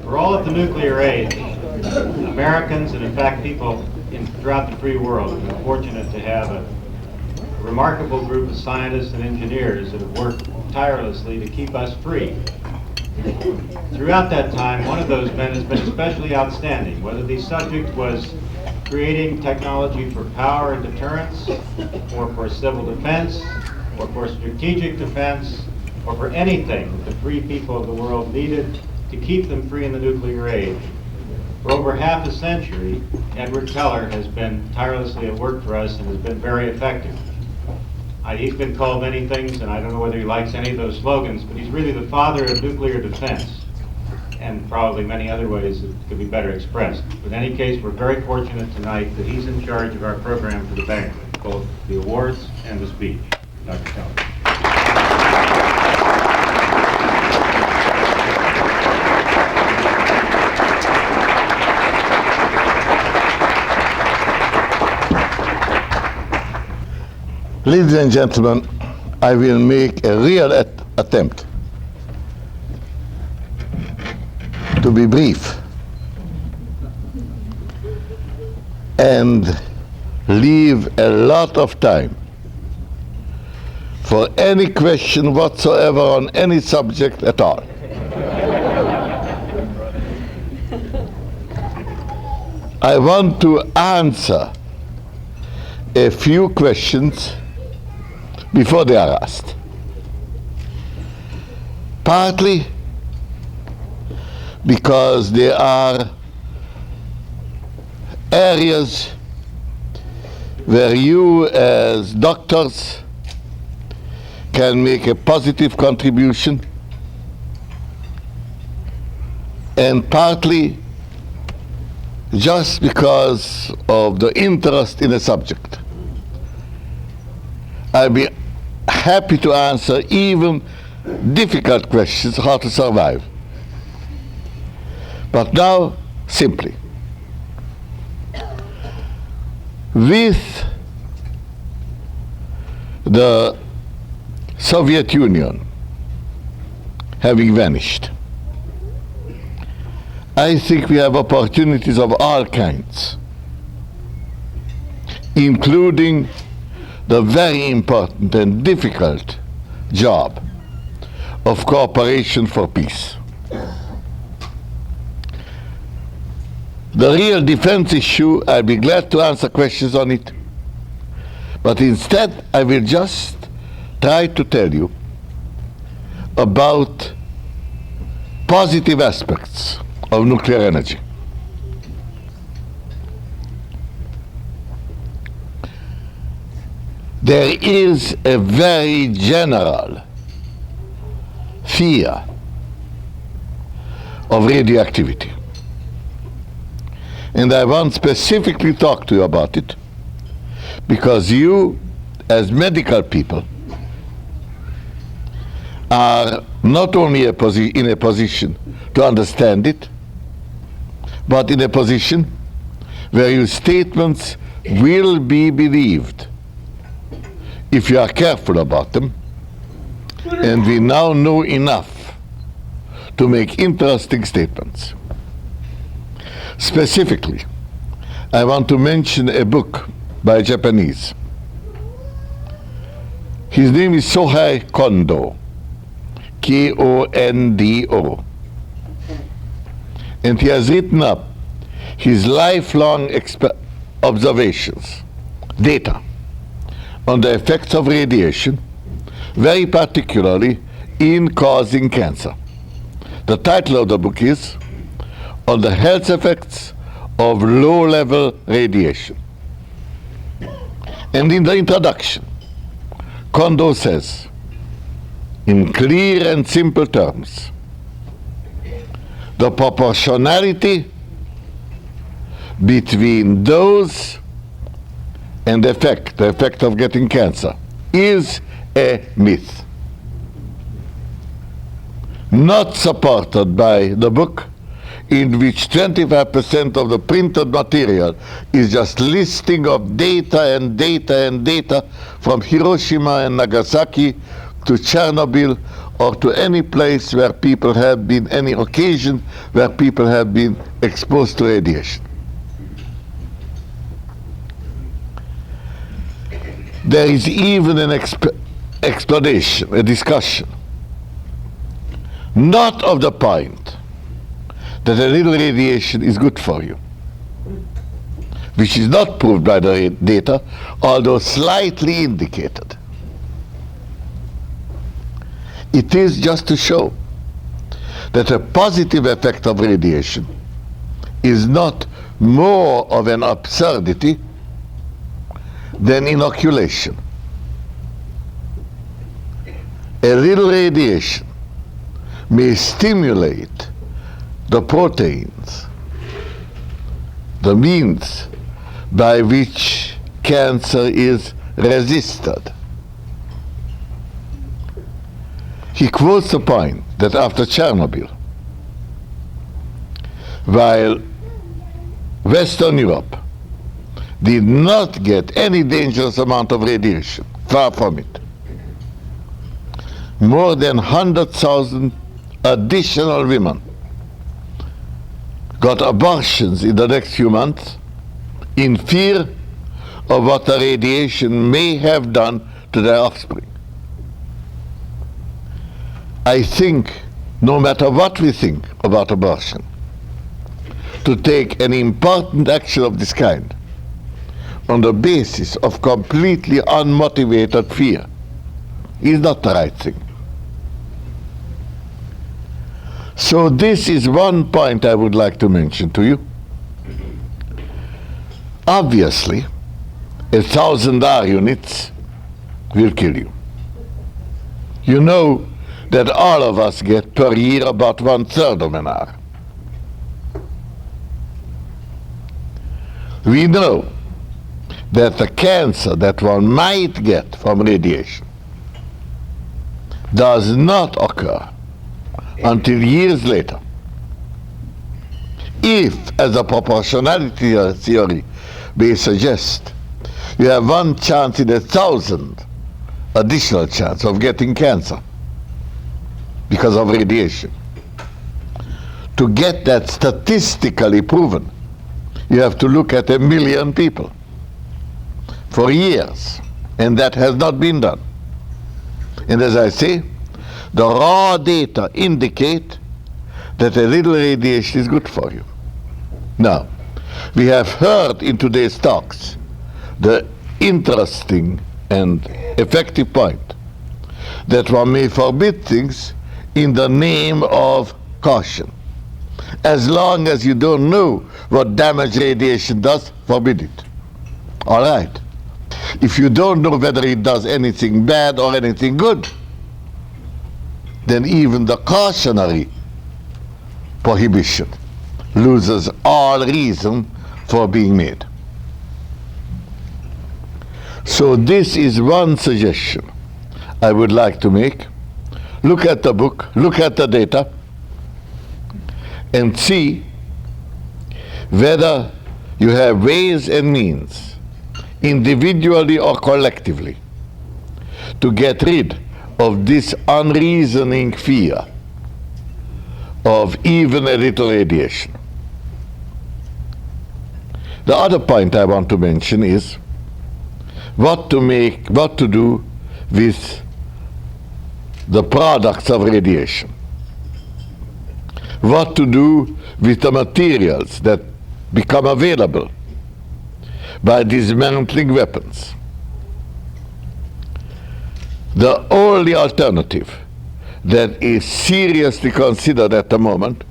For all of the nuclear age, Americans, and in fact people throughout the free world, have been fortunate to have a remarkable group of scientists and engineers that have worked tirelessly to keep us free. Throughout that time, one of those men has been especially outstanding, whether the subject was creating technology for power and deterrence, or for civil defense, or for strategic defense, or for anything that the free people of the world needed to keep them free in the nuclear age. For over half a century, Edward Teller has been tirelessly at work for us and has been very effective. He's been called many things, and I don't know whether he likes any of those slogans, but he's really the father of nuclear defense, and probably many other ways that could be better expressed. But in any case, we're very fortunate tonight that he's in charge of our program for the banquet, both the awards and the speech. Dr. Teller. Ladies and gentlemen, I will make a real attempt to be brief and leave a lot of time for any question whatsoever on any subject at all. I want to answer a few questions before they are asked. Partly because there are areas where you as doctors can make a positive contribution, and partly just because of the interest in a subject. I'll be happy to answer even difficult questions, how to survive. But now, simply, with the Soviet Union having vanished, I think we have opportunities of all kinds, including the very important and difficult job of cooperation for peace. The real defense issue, I'll be glad to answer questions on it, but instead I will just try to tell you about positive aspects of nuclear energy. There is a very general fear of radioactivity. And I want specifically to talk to you about it because you, as medical people, are not only in a position to understand it, but in a position where your statements will be believed if you are careful about them, and we now know enough to make interesting statements. Specifically, I want to mention a book by a Japanese. His name is Sohei Kondo, K-O-N-D-O. And he has written up his lifelong observations, data, on the effects of radiation, very particularly in causing cancer. The title of the book is On the Health Effects of Low-Level Radiation. And in the introduction, Kondo says, in clear and simple terms, the proportionality between dose and the effect of getting cancer, is a myth. Not supported by the book, in which 25% of the printed material is just listing of data and data and data from Hiroshima and Nagasaki to Chernobyl or to any place where people have been, any occasion where people have been exposed to radiation. There is even an explanation, a discussion, not of the point that a little radiation is good for you, which is not proved by the data, although slightly indicated. It is just to show that a positive effect of radiation is not more of an absurdity than inoculation. A little radiation may stimulate the proteins, the means by which cancer is resisted. He quotes the point that after Chernobyl, while Western Europe did not get any dangerous amount of radiation, far from it, more than 100,000 additional women got abortions in the next few months in fear of what the radiation may have done to their offspring. I think, no matter what we think about abortion, to take an important action of this kind on the basis of completely unmotivated fear is not the right thing. So this is one point I would like to mention to you. Obviously, 1,000 R units will kill you. You know that all of us get per year about 1/3 of an R. We know that the cancer that one might get from radiation does not occur until years later. If, as a proportionality theory may suggest, you have 1 chance in 1,000 additional chance of getting cancer because of radiation. To get that statistically proven, you have to look at 1 million people for years, and that has not been done. And as I say, the raw data indicate that a little radiation is good for you. Now, we have heard in today's talks the interesting and effective point that one may forbid things in the name of caution. As long as you don't know what damage radiation does, forbid it. All right. If you don't know whether it does anything bad or anything good, then even the cautionary prohibition loses all reason for being made. So this is one suggestion I would like to make. Look at the book, look at the data, and see whether you have ways and means, individually or collectively, to get rid of this unreasoning fear of even a little radiation. The other point I want to mention is what to do with the products of radiation. What to do with the materials that become available by dismantling weapons. The only alternative that is seriously considered at the moment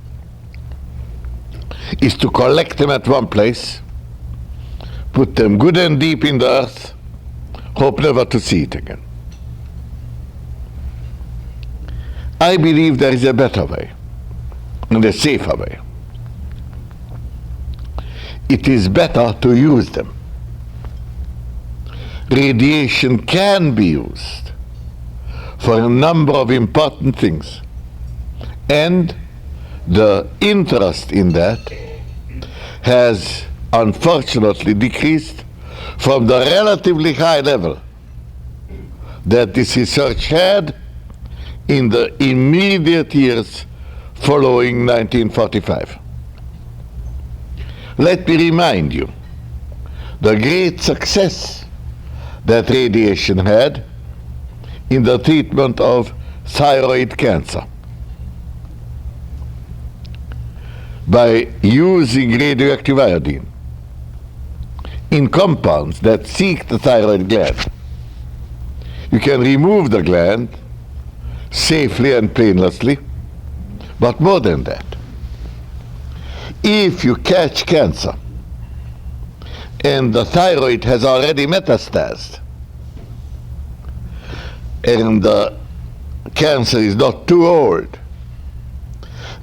is to collect them at one place, put them good and deep in the earth, hope never to see it again. I believe there is a better way and a safer way. It is better to use them. Radiation can be used for a number of important things, and the interest in that has unfortunately decreased from the relatively high level that this research had in the immediate years following 1945. Let me remind you the great success that radiation had in the treatment of thyroid cancer. By using radioactive iodine in compounds that seek the thyroid gland, you can remove the gland safely and painlessly, but more than that, if you catch cancer and the thyroid has already metastasized and the cancer is not too old,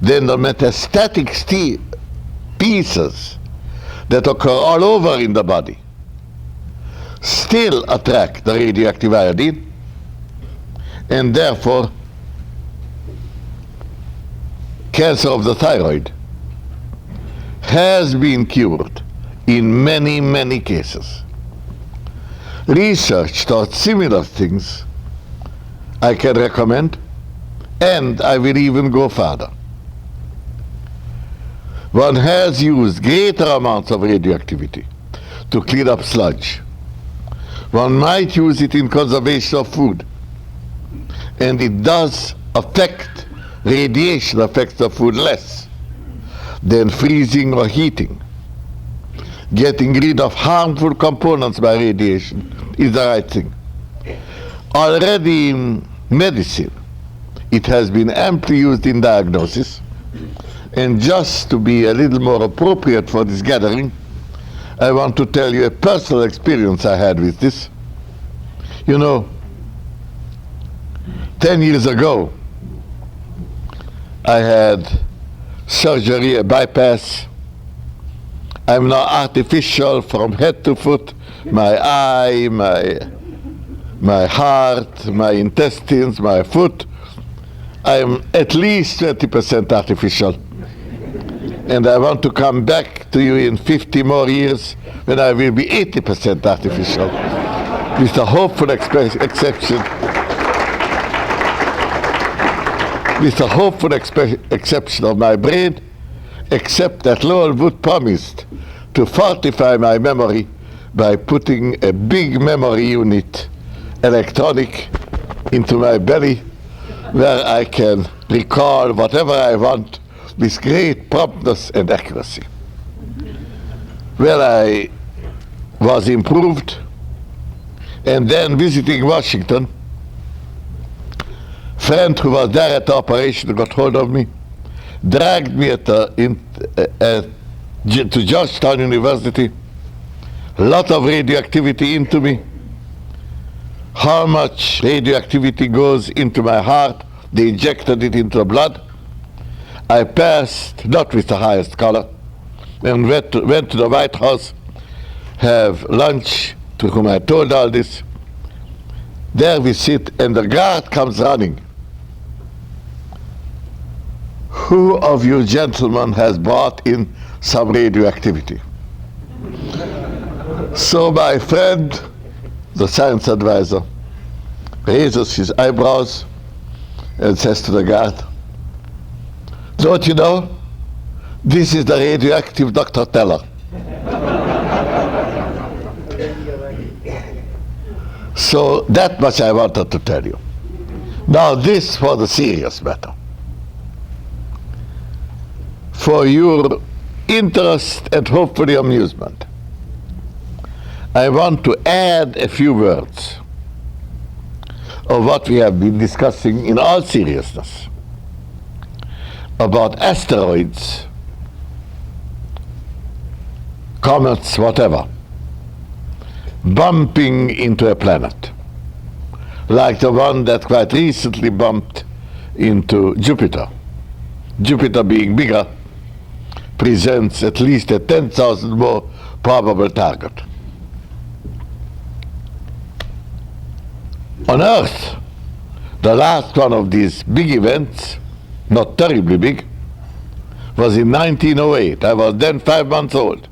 then the metastatic pieces that occur all over in the body still attract the radioactive iodine, and therefore cancer of the thyroid has been cured in many, many cases. Research taught similar things I can recommend, and I will even go further. One has used greater amounts of radioactivity to clean up sludge. One might use it in conservation of food, and it does affect, radiation affects the food less than freezing or heating. Getting rid of harmful components by radiation is the right thing. Already in medicine, it has been amply used in diagnosis. And just to be a little more appropriate for this gathering, I want to tell you a personal experience I had with this. You know, 10 years ago, I had surgery, a bypass. I'm now artificial from head to foot, my eye, my heart, my intestines, my foot. I'm at least 20% artificial. And I want to come back to you in 50 more years when I will be 80% artificial, with the hopeful exception, of my brain, except that Lowell Wood promised to fortify my memory by putting a big memory unit, electronic, into my belly, where I can recall whatever I want with great promptness and accuracy. Well, I was improved, and then visiting Washington, a friend who was there at the operation got hold of me, dragged me to Georgetown University, a lot of radioactivity into me. How much radioactivity goes into my heart? They injected it into the blood. I passed, not with the highest color, and went to the White House, have lunch, to whom I told all this. There we sit, and the guard comes running. Who of you gentlemen has brought in some radioactivity? So my friend, the science advisor, raises his eyebrows and says to the guard, "Don't you know, this is the radioactive Dr. Teller." So that much I wanted to tell you. Now this for the serious matter. For your interest and hopefully amusement, I want to add a few words of what we have been discussing in all seriousness about asteroids, comets, whatever, bumping into a planet, like the one that quite recently bumped into Jupiter. Jupiter, being bigger, presents at least a 10,000 more probable target. On Earth, the last one of these big events, not terribly big, was in 1908. I was then 5 months old.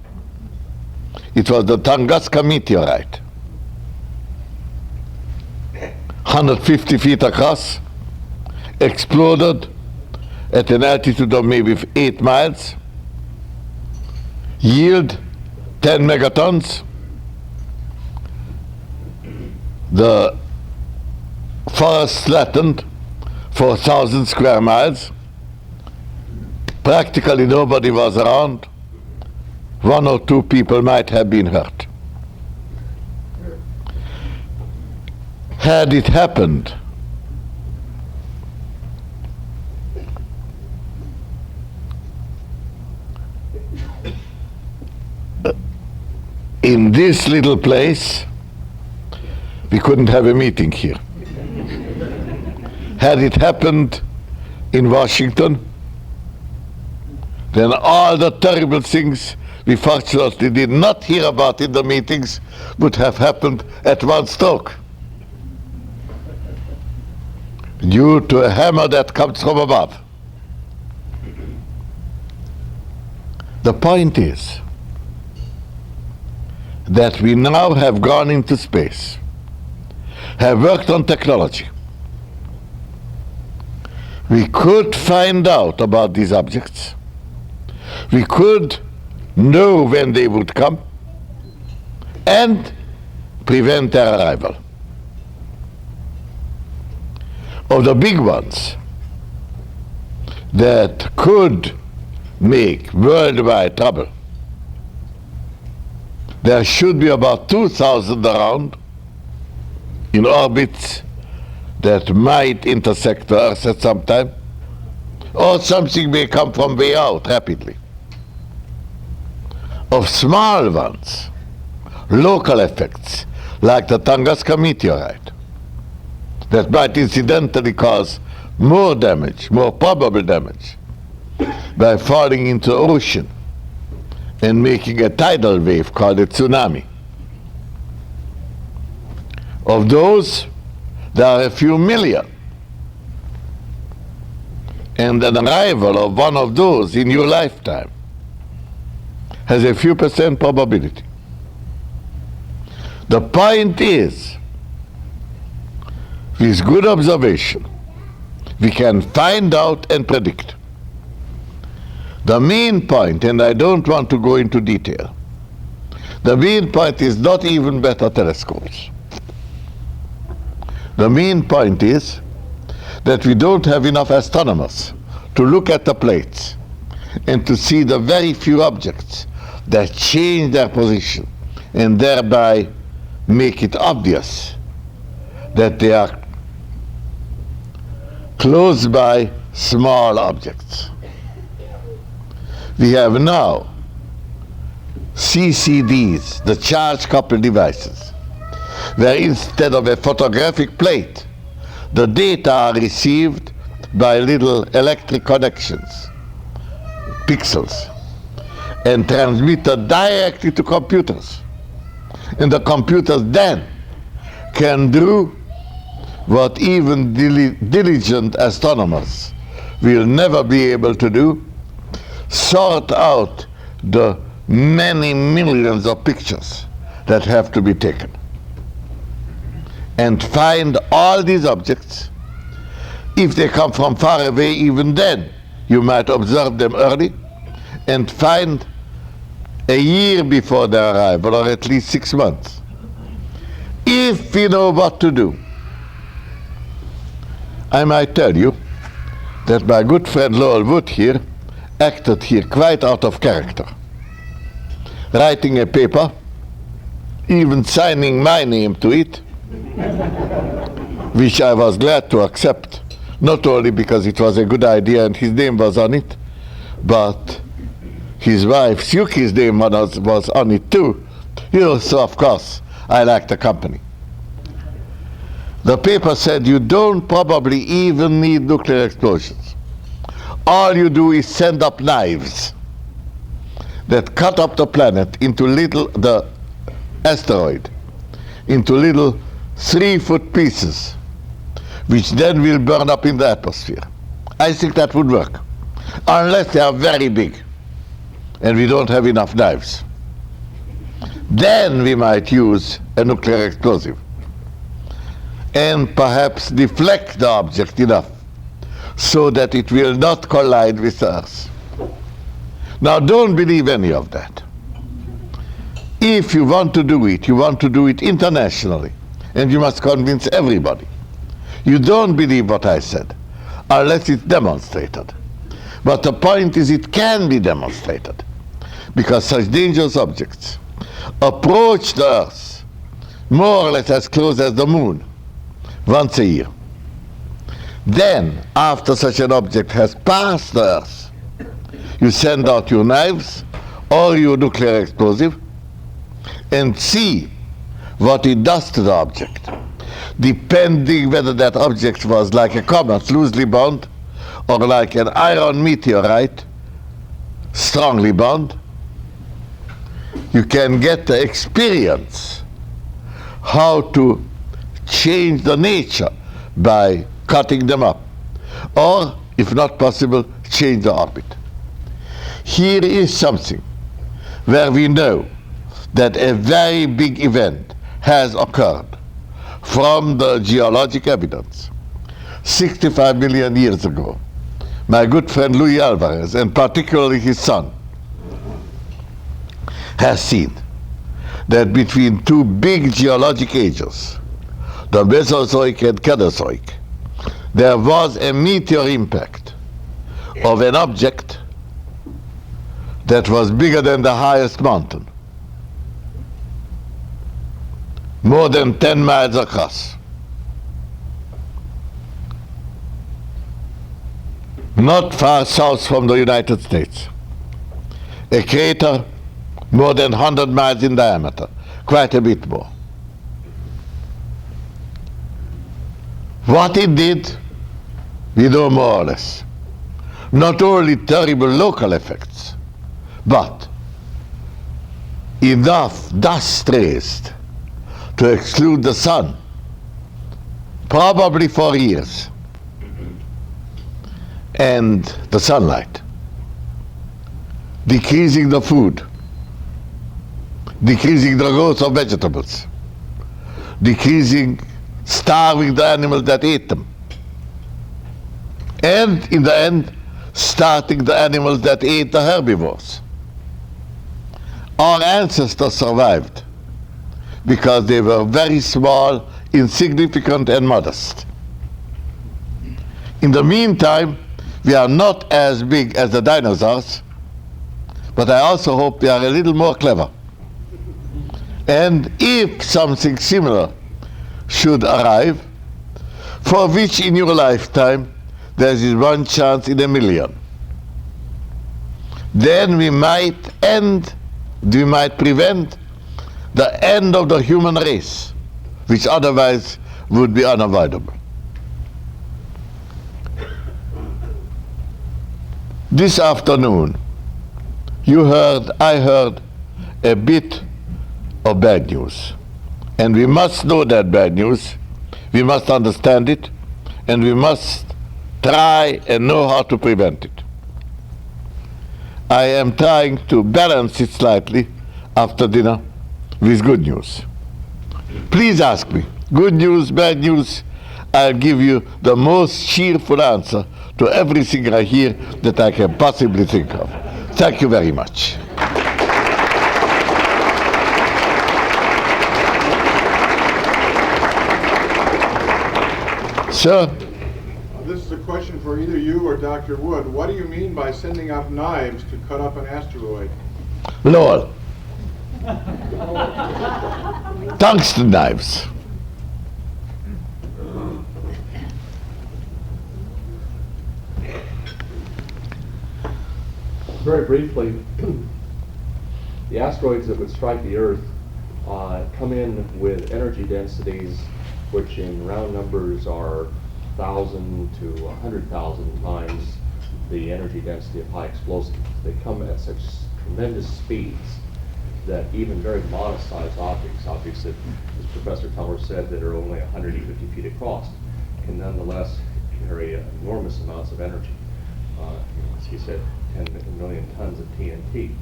It was the Tunguska meteorite, 150 feet across exploded at an altitude of maybe 8 miles, yield 10 megatons. The forest flattened for 1,000 square miles. Practically nobody was around. 1 or 2 people might have been hurt. Had it happened in this little place, we couldn't have a meeting here. Had it happened in Washington, then all the terrible things we fortunately did not hear about in the meetings would have happened at one stroke, due to a hammer that comes from above. The point is that we now have gone into space, have worked on technology. We could find out about these objects. We could know when they would come and prevent their arrival. Of the big ones that could make worldwide trouble, there should be about 2,000 around in orbits that might intersect the Earth at some time, or something may come from way out rapidly. Of small ones, local effects, like the Tunguska meteorite, that might incidentally cause more damage, more probable damage, by falling into the ocean and making a tidal wave called a tsunami. Of those, there are a few million. And an arrival of one of those in your lifetime has a few percent probability. The point is, with good observation, we can find out and predict. The main point, and I don't want to go into detail, the main point is not even better telescopes. The main point is that we don't have enough astronomers to look at the plates and to see the very few objects that change their position and thereby make it obvious that they are close by small objects. We have now CCDs, the charge coupled devices, where instead of a photographic plate, the data are received by little electric connections, pixels, and transmitted directly to computers. And the computers then can do what even diligent astronomers will never be able to do: sort out the many millions of pictures that have to be taken and find all these objects. If they come from far away, even then you might observe them early and find a year before their arrival, or at least 6 months, if we know what to do. I might tell you that my good friend Lowell Wood here acted here quite out of character, writing a paper, even signing my name to it, which I was glad to accept, not only because it was a good idea and his name was on it, but his wife Suki's name was on it too. So of course I liked the company. The paper said you don't probably even need nuclear explosions. All you do is send up knives that cut up the planet into the asteroid, into little 3-foot pieces, which then will burn up in the atmosphere. I think that would work, unless they are very big and we don't have enough knives. Then we might use a nuclear explosive and perhaps deflect the object enough so that it will not collide with Earth. Now, don't believe any of that. If you want to do it, you want to do it internationally, and you must convince everybody. You don't believe what I said, unless it's demonstrated. But the point is, it can be demonstrated, because such dangerous objects approach the Earth more or less as close as the moon once a year. Then, after such an object has passed the Earth, you send out your knives or your nuclear explosive and see what it does to the object, depending whether that object was like a comet, loosely bound, or like an iron meteorite, strongly bound. You can get the experience how to change the nature by cutting them up, or, if not possible, change the orbit. Here is something where we know that a very big event has occurred from the geologic evidence. 65 million years ago, my good friend Luis Alvarez, and particularly his son, has seen that between two big geologic ages, the Mesozoic and Cenozoic, there was a meteor impact of an object that was bigger than the highest mountain, more than 10 miles across. Not far south from the United States. A crater more than 100 miles in diameter, quite a bit more. What it did, we know more or less. Not only terrible local effects, but enough dust raised to exclude the sun, probably for years, and the sunlight, decreasing the food, decreasing the growth of vegetables, starving the animals that ate them, and in the end, starting the animals that ate the herbivores. Our ancestors survived because they were very small, insignificant, and modest. In the meantime, we are not as big as the dinosaurs, but I also hope we are a little more clever. And if something similar should arrive, for which in your lifetime there is one chance in a million, then we might prevent the end of the human race, which otherwise would be unavoidable. This afternoon, I heard a bit of bad news. And we must know that bad news, we must understand it, and we must try and know how to prevent it. I am trying to balance it slightly after dinner with good news. Please ask me, good news, bad news, I'll give you the most cheerful answer to everything I hear that I can possibly think of. Thank you very much. Sir? This is a question for either you or Dr. Wood. What do you mean by sending up knives to cut up an asteroid? Lowell. Tungsten knives. Very briefly, the asteroids that would strike the Earth come in with energy densities which in round numbers are 1,000 to 100,000 times the energy density of high explosives. They come at such tremendous speeds that even very modest sized objects that, as Professor Teller said, that are only 150 feet across, can nonetheless carry enormous amounts of energy. As he said, 10 million tons of TNT.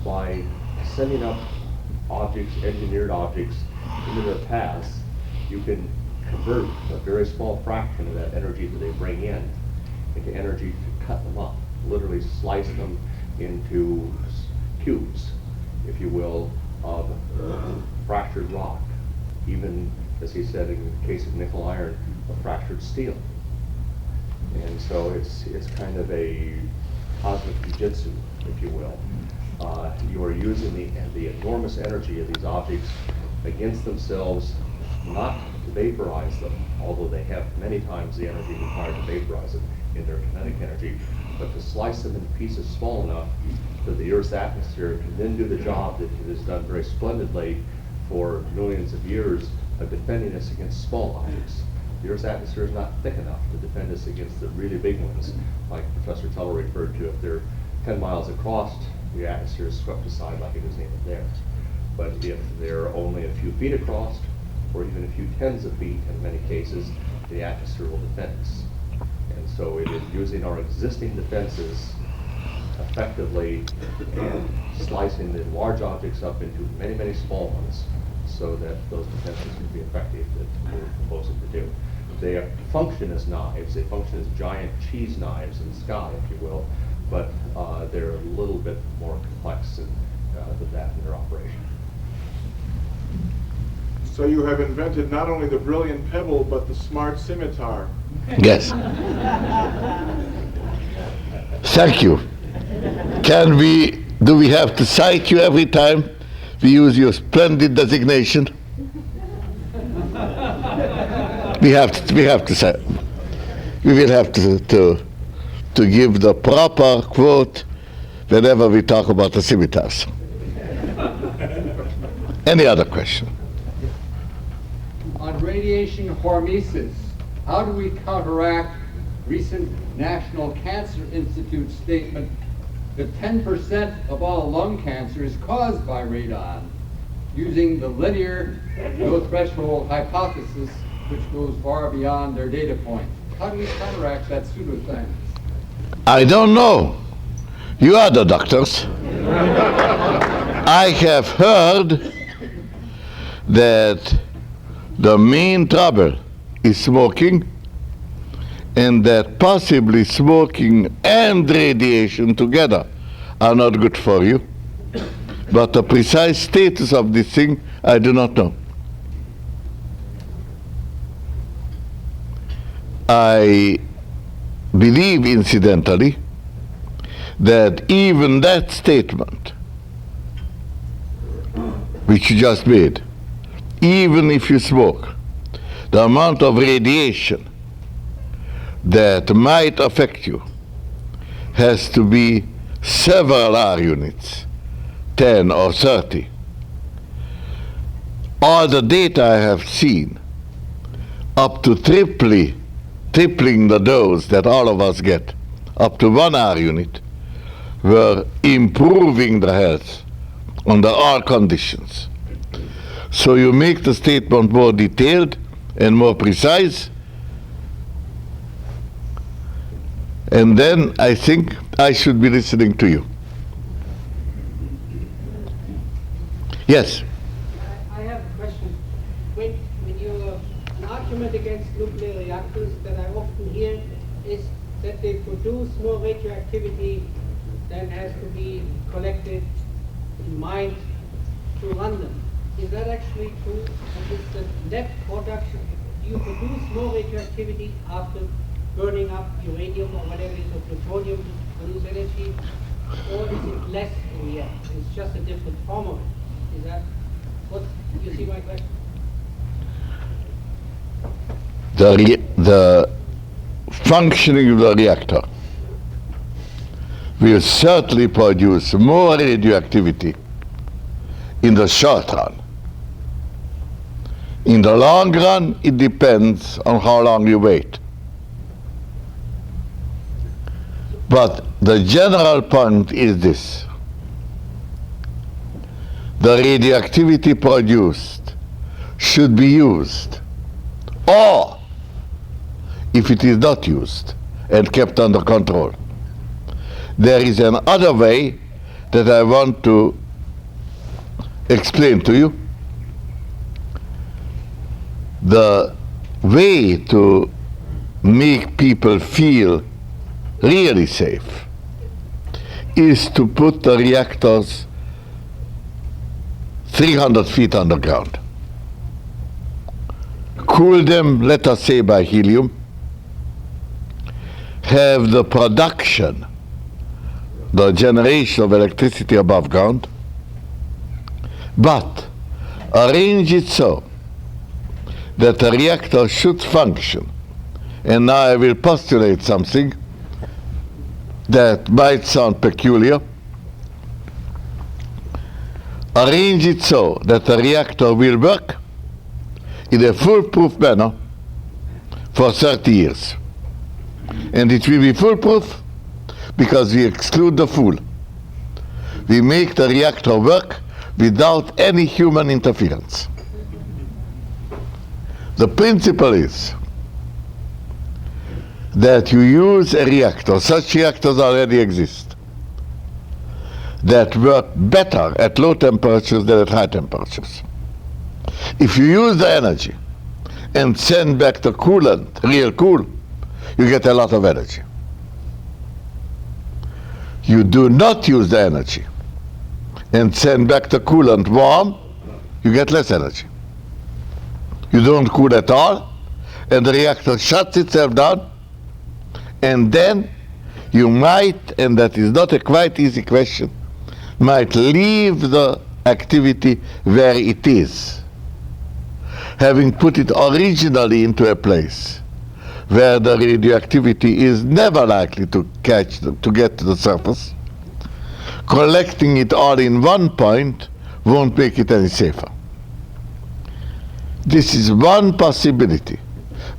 By sending up objects, engineered objects, into their paths, you can convert a very small fraction of that energy that they bring in into energy to cut them up, literally slice them into cubes, if you will, of fractured rock. Even, as he said, in the case of nickel iron, of fractured steel. And so it's kind of a cosmic jujitsu, if you will. You are using the enormous energy of these objects against themselves, not to vaporize them, although they have many times the energy required to vaporize it in their kinetic energy, but to slice them into pieces small enough that the Earth's atmosphere can then do the job that it has done very splendidly for millions of years of defending us against small objects. The Earth's atmosphere is not thick enough to defend us against the really big ones, like Professor Teller referred to. If they're 10 miles across, the atmosphere is swept aside like it isn't even there. But if they're only a few feet across, or even a few tens of feet in many cases, the atmosphere will defend us. And so it is using our existing defenses effectively and slicing the large objects up into many, many small ones so that those defenses can be effective that we're proposing to do. They function as knives. They function as giant cheese knives in the sky, if you will, but they're a little bit more complex than that in their operation. So you have invented not only the brilliant pebble, but the smart scimitar. Yes. Thank you. Do we have to cite you every time we use your splendid designation? We will have to give the proper quote whenever we talk about the scimitars. Any other question? On radiation hormesis, how do we counteract recent National Cancer Institute statement that 10% of all lung cancer is caused by radon, using the linear no-threshold hypothesis, which goes far beyond their data point? How do we counteract that pseudoscience? I don't know. You are the doctors. I have heard that the main trouble is smoking, and that possibly smoking and radiation together are not good for you. But the precise status of this thing, I do not know. I believe, incidentally, that even that statement, which you just made, even if you smoke, the amount of radiation that might affect you has to be several R units, 10 or 30. All the data I have seen, up to tripling the dose that all of us get, up to 1 R unit, were improving the health under all conditions. So you make the statement more detailed and more precise, and then I think I should be listening to you. Yes? I have a question. When an argument against nuclear reactors that I often hear is that they produce more radioactivity than has to be collected in mind to run them. Is that actually true? And is the net production, do you produce more radioactivity after burning up uranium or whatever it is, or plutonium to produce energy? Or is it less in the end? It's just a different form of it. Is that what, you see my question? The functioning of the reactor will certainly produce more radioactivity in the short run. In the long run, it depends on how long you wait. But the general point is this: the radioactivity produced should be used, or if it is not used and kept under control. There is another way that I want to explain to you. way to make people feel really safe is to put the reactors 300 feet underground. Cool them, let us say, by helium. Have the production, the generation of electricity above ground, but arrange it so that the reactor should function. And now I will postulate something that might sound peculiar. Arrange it so that the reactor will work in a foolproof manner for 30 years. And it will be foolproof because we exclude the fool. We make the reactor work without any human interference. The principle is that you use a reactor, such reactors already exist, that work better at low temperatures than at high temperatures. If you use the energy and send back the coolant real cool, you get a lot of energy. You do not use the energy and send back the coolant warm, you get less energy. You don't cool at all, and the reactor shuts itself down, and then you might, and that is not a quite easy question, might leave the activity where it is, having put it originally into a place where the radioactivity is never likely to get to the surface. Collecting it all in one point won't make it any safer. This is one possibility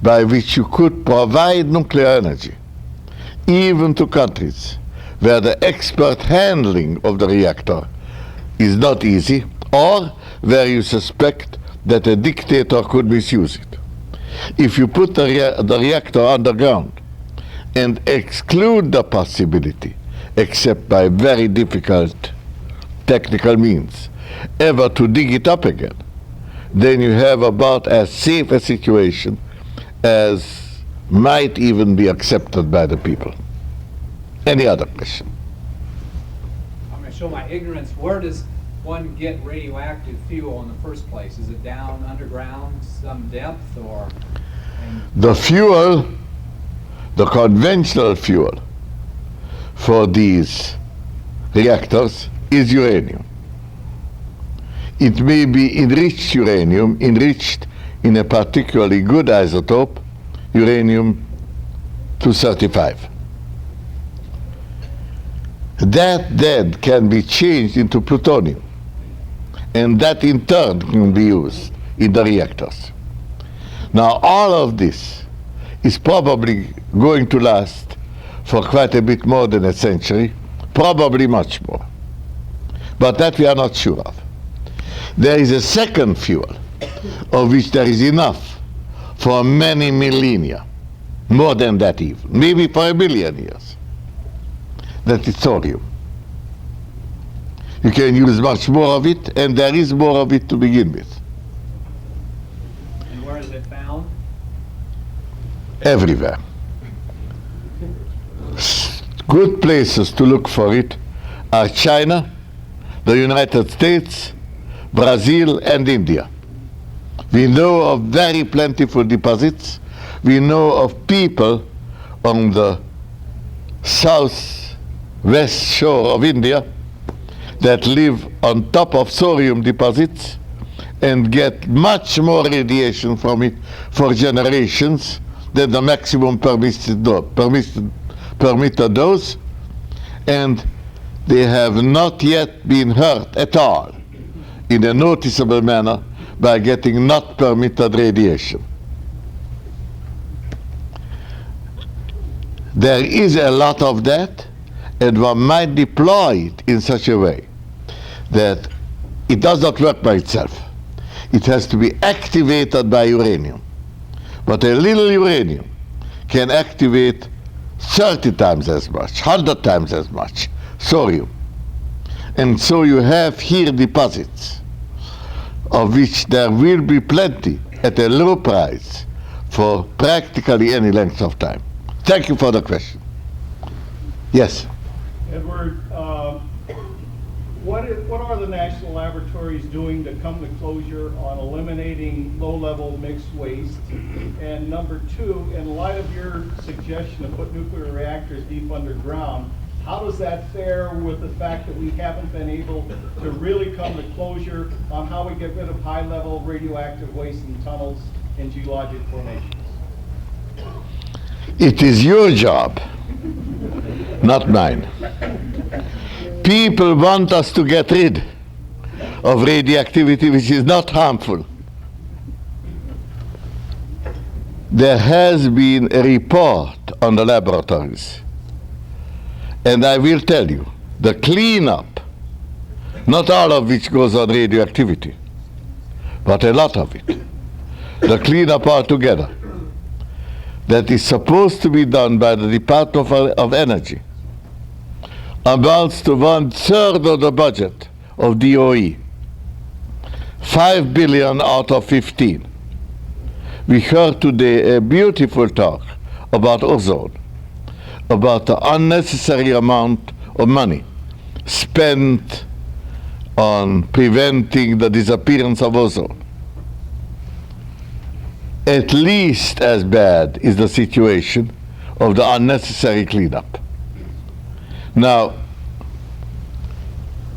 by which you could provide nuclear energy, even to countries where the expert handling of the reactor is not easy, or where you suspect that a dictator could misuse it. If you put the reactor underground and exclude the possibility, except by very difficult technical means, ever to dig it up again, then you have about as safe a situation as might even be accepted by the people. Any other question? I'm going to show my ignorance. Where does one get radioactive fuel in the first place? Is it down underground, some depth, or? The fuel, the conventional fuel for these reactors is uranium. It may be enriched uranium, enriched in a particularly good isotope, uranium-235. That then can be changed into plutonium, and that in turn can be used in the reactors. Now all of this is probably going to last for quite a bit more than a century, probably much more. But that we are not sure of. There is a second fuel of which there is enough for many millennia, more than that even, maybe for 1 billion years. That is thorium. You can use much more of it, and there is more of it to begin with. And where is it found? Everywhere. Good places to look for it are China, the United States, Brazil, and India. We know of very plentiful deposits. We know of people on the southwest shore of India that live on top of thorium deposits and get much more radiation from it for generations than the maximum permitted dose, and they have not yet been hurt at all in a noticeable manner by getting not permitted radiation. There is a lot of that, and one might deploy it in such a way that it does not work by itself. It has to be activated by uranium. But a little uranium can activate 30 times as much, 100 times as much thorium. And so you have here deposits of which there will be plenty at a low price for practically any length of time. Thank you for the question. Yes. Edward, what are the national laboratories doing to come to closure on eliminating low-level mixed waste? And number two, in light of your suggestion to put nuclear reactors deep underground, how does that fare with the fact that we haven't been able to really come to closure on how we get rid of high-level radioactive waste in tunnels and geologic formations? It is your job, not mine. People want us to get rid of radioactivity which is not harmful. There has been a report on the laboratories, and I will tell you, the cleanup, not all of which goes on radioactivity, but a lot of it, the cleanup altogether, that is supposed to be done by the Department of Energy, amounts to 1/3 of the budget of DOE, 5 billion out of 15. We heard today a beautiful talk about ozone, about the unnecessary amount of money spent on preventing the disappearance of ozone. At least as bad is the situation of the unnecessary cleanup. Now,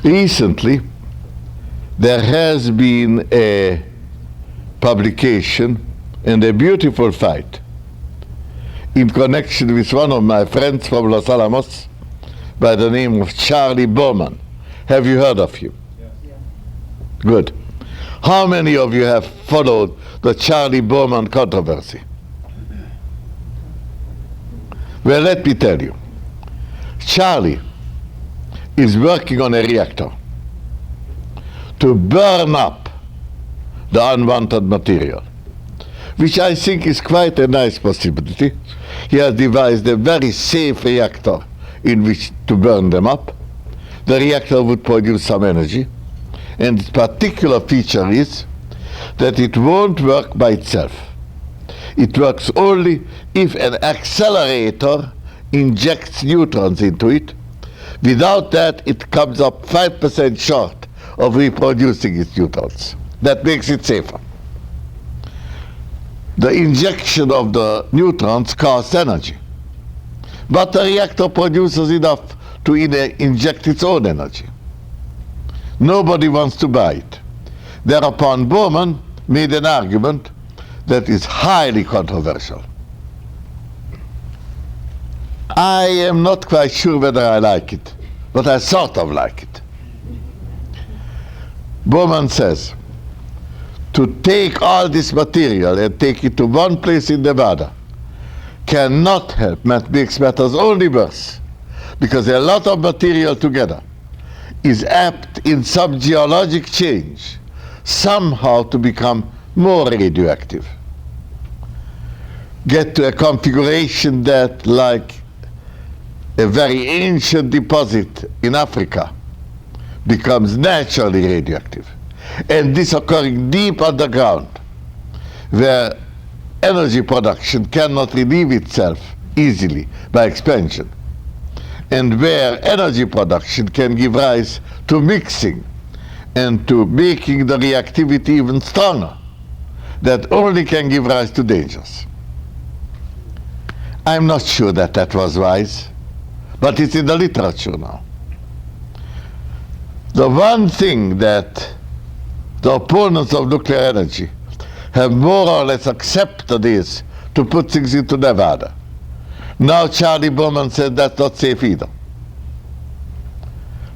recently, there has been a publication and a beautiful fight in connection with one of my friends from Los Alamos by the name of Charlie Bowman. Have you heard of him? Yes. Good. How many of you have followed the Charlie Bowman controversy? Well, let me tell you. Charlie is working on a reactor to burn up the unwanted material, which I think is quite a nice possibility. He has devised a very safe reactor in which to burn them up. The reactor would produce some energy, and its particular feature is that it won't work by itself. It works only if an accelerator injects neutrons into it. Without that, it comes up 5% short of reproducing its neutrons. That makes it safer. The injection of the neutrons costs energy, but the reactor produces enough to inject its own energy. Nobody wants to buy it. Thereupon Bowman made an argument that is highly controversial. I am not quite sure whether I like it, but I sort of like it. Bowman says, to take all this material and take it to one place in Nevada cannot help, makes matters only worse, because a lot of material together is apt in some geologic change somehow to become more radioactive. Get to a configuration that, like a very ancient deposit in Africa, becomes naturally radioactive. And this occurring deep underground, where energy production cannot relieve itself easily by expansion, and where energy production can give rise to mixing and to making the reactivity even stronger, that only can give rise to dangers. I'm not sure that that was wise, but it's in the literature now. The one thing that the opponents of nuclear energy have more or less accepted is to put things into Nevada. Now Charlie Bowman said that's not safe either.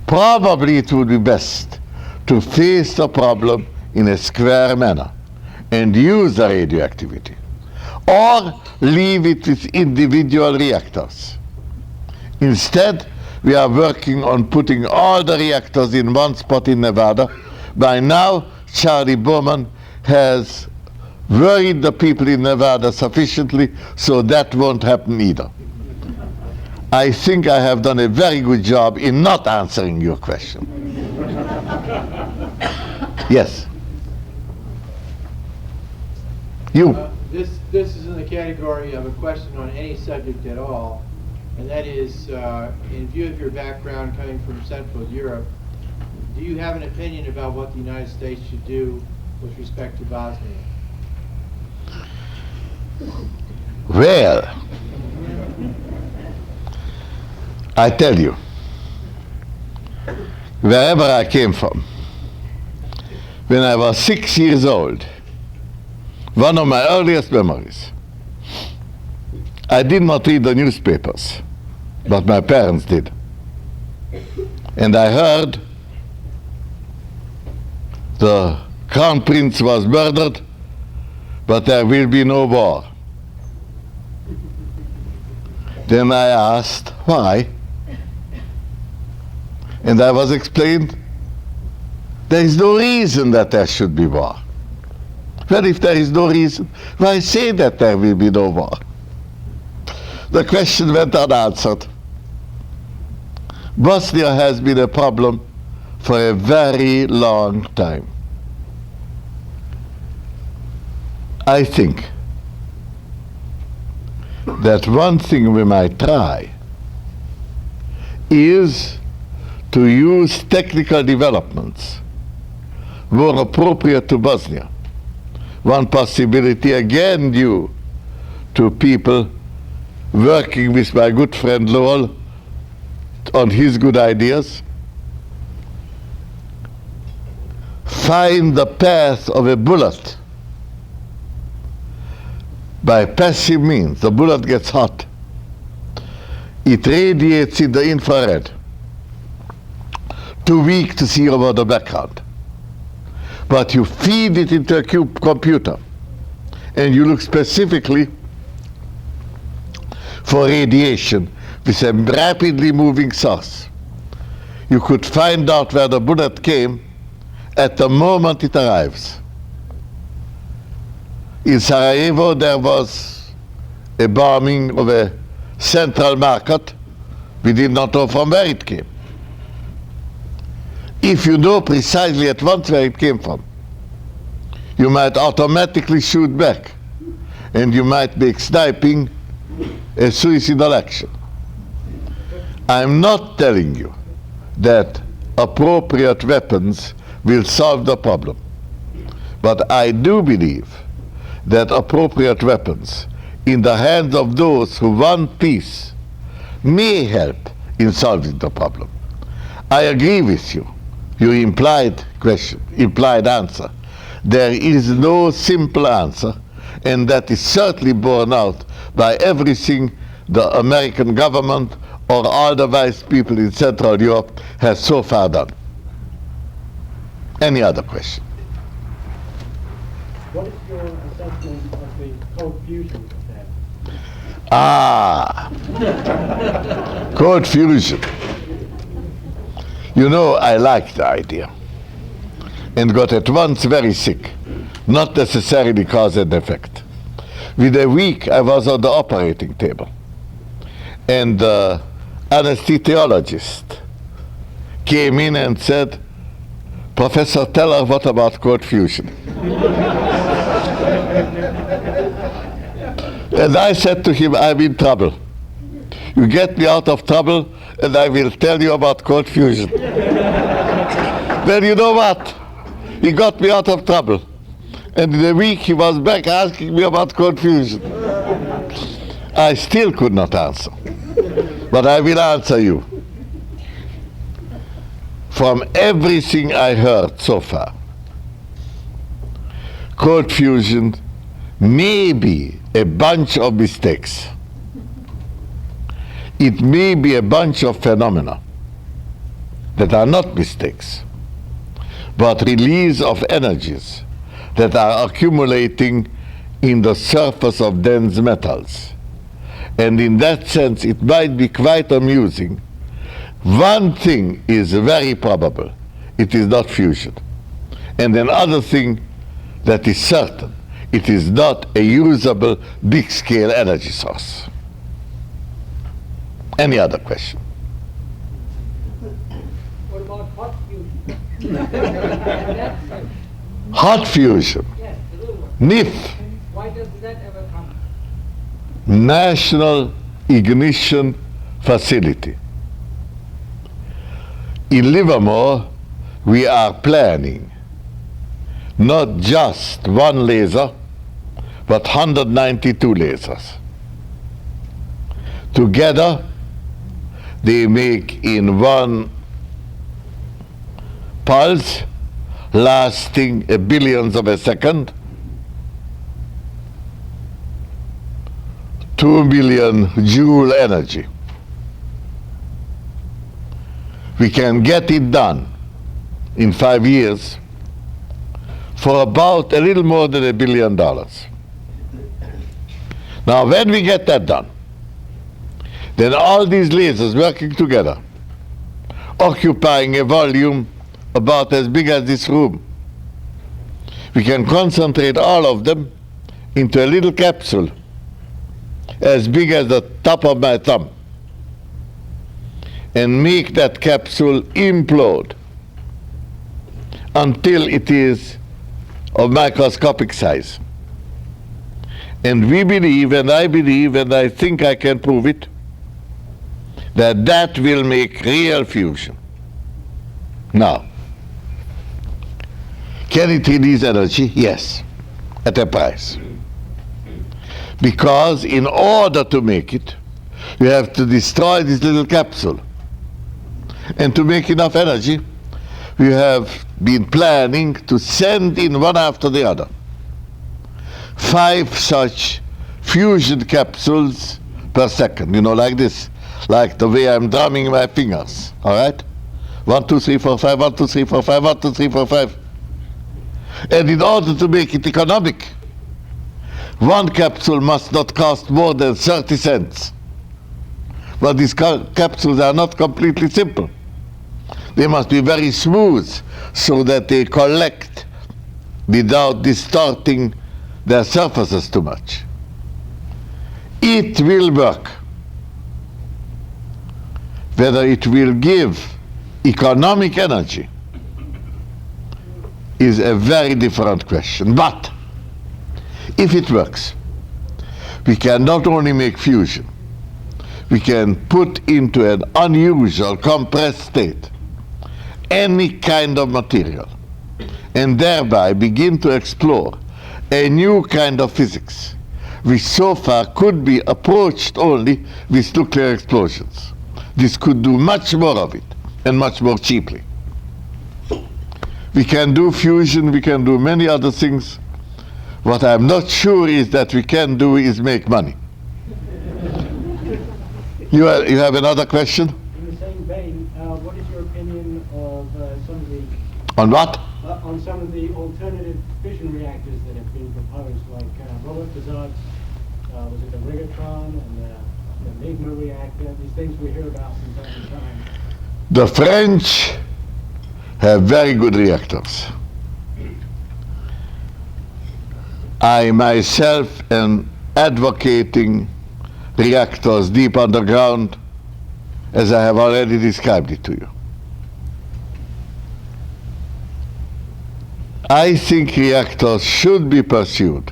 Probably it would be best to face the problem in a square manner and use the radioactivity, or leave it with individual reactors. Instead, we are working on putting all the reactors in one spot in Nevada. By now, Charlie Bowman has worried the people in Nevada sufficiently, so that won't happen either. I think I have done a very good job in not answering your question. Yes. You. This is in the category of a question on any subject at all, and that is, in view of your background coming from Central Europe, do you have an opinion about what the United States should do with respect to Bosnia? Well, I tell you, wherever I came from, when I was 6 years old, one of my earliest memories, I did not read the newspapers, but my parents did. And I heard the Crown Prince was murdered, but there will be no war. Then I asked, why? And I was explained, there is no reason that there should be war. Well, if there is no reason, why say that there will be no war? The question went unanswered. Bosnia has been a problem for a very long time. I think that one thing we might try is to use technical developments more appropriate to Bosnia. One possibility, again due to people working with my good friend Lowell on his good ideas, find the path of a bullet by passive means. The bullet gets hot. It radiates in the infrared, too weak to see over the background. But you feed it into a computer, and you look specifically for radiation with a rapidly moving source. You could find out where the bullet came at the moment it arrives. In Sarajevo, there was a bombing of a central market. We did not know from where it came. If you know precisely at once where it came from, you might automatically shoot back, and you might make sniping a suicidal action. I'm not telling you that appropriate weapons will solve the problem, but I do believe that appropriate weapons in the hands of those who want peace may help in solving the problem. I agree with you. Your implied answer. There is no simple answer, and that is certainly borne out by everything the American government or all the wise people in Central Europe has so far done. Any other question? What is your assessment of the cold fusion attack? Cold fusion. You know, I liked the idea and got at once very sick, not necessarily cause and effect. Within a week, I was on the operating table, and the anesthesiologist came in and said, Professor Teller, what about cold fusion? And I said to him, I'm in trouble. You get me out of trouble, and I will tell you about cold fusion. Well, you know what? He got me out of trouble. And in a week, he was back asking me about cold fusion. I still could not answer. But I will answer you. From everything I heard so far, cold fusion may be a bunch of mistakes. It may be a bunch of phenomena that are not mistakes, but release of energies that are accumulating in the surface of dense metals. And in that sense, it might be quite amusing. One thing is very probable. It is not fusion. And another thing that is certain, it is not a usable big-scale energy source. Any other question? What about hot fusion? Hot fusion. Yes, the little one. NIF. Why doesn't that ever national ignition facility. In Livermore, we are planning not just one laser, but 192 lasers. Together, they make in one pulse, lasting a billionth of a second, 2 billion joule energy. We can get it done in 5 years for about a little more than $1 billion. Now, when we get that done, then all these lasers working together, occupying a volume about as big as this room, we can concentrate all of them into a little capsule as big as the top of my thumb and make that capsule implode until it is of microscopic size. And we believe, and I believe, and I think I can prove it, that that will make real fusion. Now, can it release energy? Yes, at a price. Because in order to make it, you have to destroy this little capsule. And to make enough energy, we have been planning to send in one after the other 5 such fusion capsules per second, like this, like the way I'm drumming my fingers, all right? 1, 2, 3, 4, 5, 1, 2, 3, 4, 5, 1, 2, 3, 4, 5. And in order to make it economic, one capsule must not cost more than 30 cents. But these capsules are not completely simple. They must be very smooth so that they collect without distorting their surfaces too much. It will work. Whether it will give economic energy is a very different question. But if it works, we can not only make fusion, we can put into an unusual compressed state any kind of material and thereby begin to explore a new kind of physics which so far could be approached only with nuclear explosions. This could do much more of it and much more cheaply. We can do fusion, we can do many other things. What I'm not sure is that we can do is make money. You have another question? In the same vein, what is your opinion of some of the... On what? On some of the alternative fission reactors that have been proposed, like Robert Bazard's, was it the Rigatron and the Enigma reactor, these things we hear about from time to time. The French have very good reactors. I myself am advocating reactors deep underground, as I have already described it to you. I think reactors should be pursued.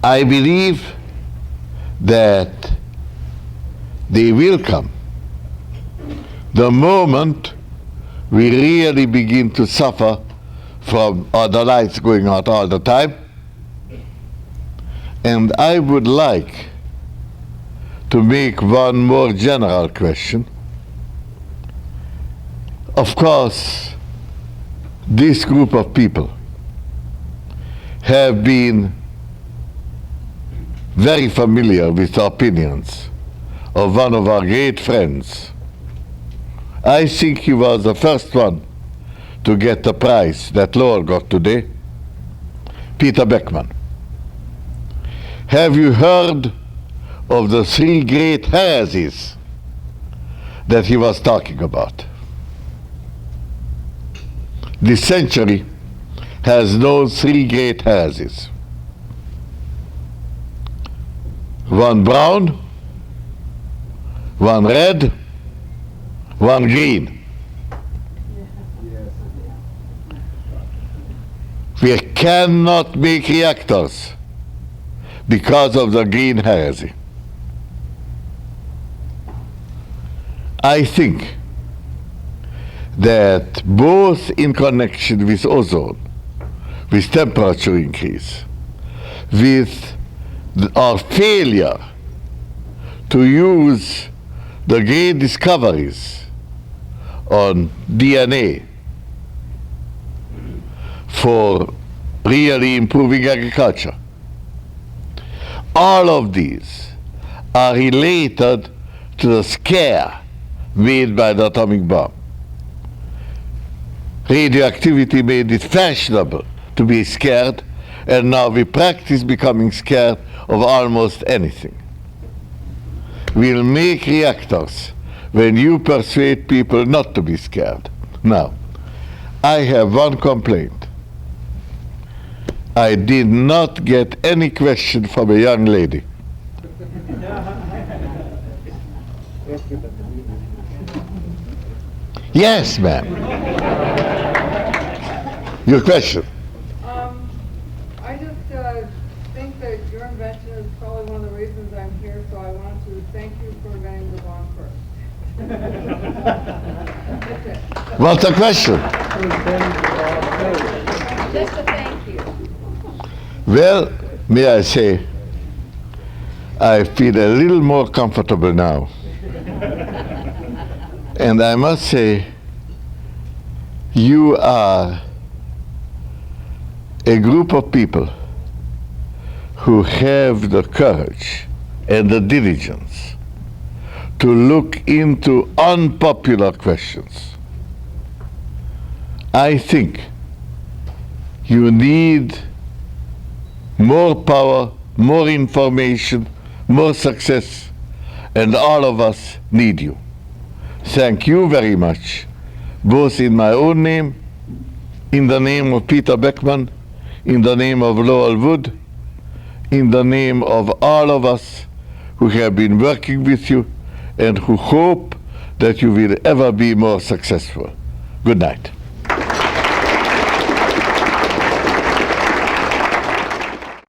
I believe that they will come the moment we really begin to suffer from the lights going out all the time. And I would like to make one more general question. Of course, this group of people have been very familiar with the opinions of one of our great friends. I think he was the first one to get the prize that Lowell got today, Peter Beckman. Have you heard of the 3 great heresies that he was talking about? This century has known 3 great heresies. One brown, one red, one green. We cannot make reactors because of the green heresy. I think that both in connection with ozone, with temperature increase, with our failure to use the great discoveries on DNA for really improving agriculture. All of these are related to the scare made by the atomic bomb. Radioactivity made it fashionable to be scared, and now we practice becoming scared of almost anything. We'll make reactors when you persuade people not to be scared. Now, I have one complaint. I did not get any question from a young lady. Yes, ma'am. Your question. I just think that your invention is probably one of the reasons I'm here, so I want to thank you for inventing the bomb first. That's it. What's the question? Just a thank you. Well, may I say, I feel a little more comfortable now. And I must say, you are a group of people who have the courage and the diligence to look into unpopular questions. I think you need more power, more information, more success, and all of us need you. Thank you very much, both in my own name, in the name of Peter Beckman, in the name of Lowell Wood, in the name of all of us who have been working with you and who hope that you will ever be more successful. Good night.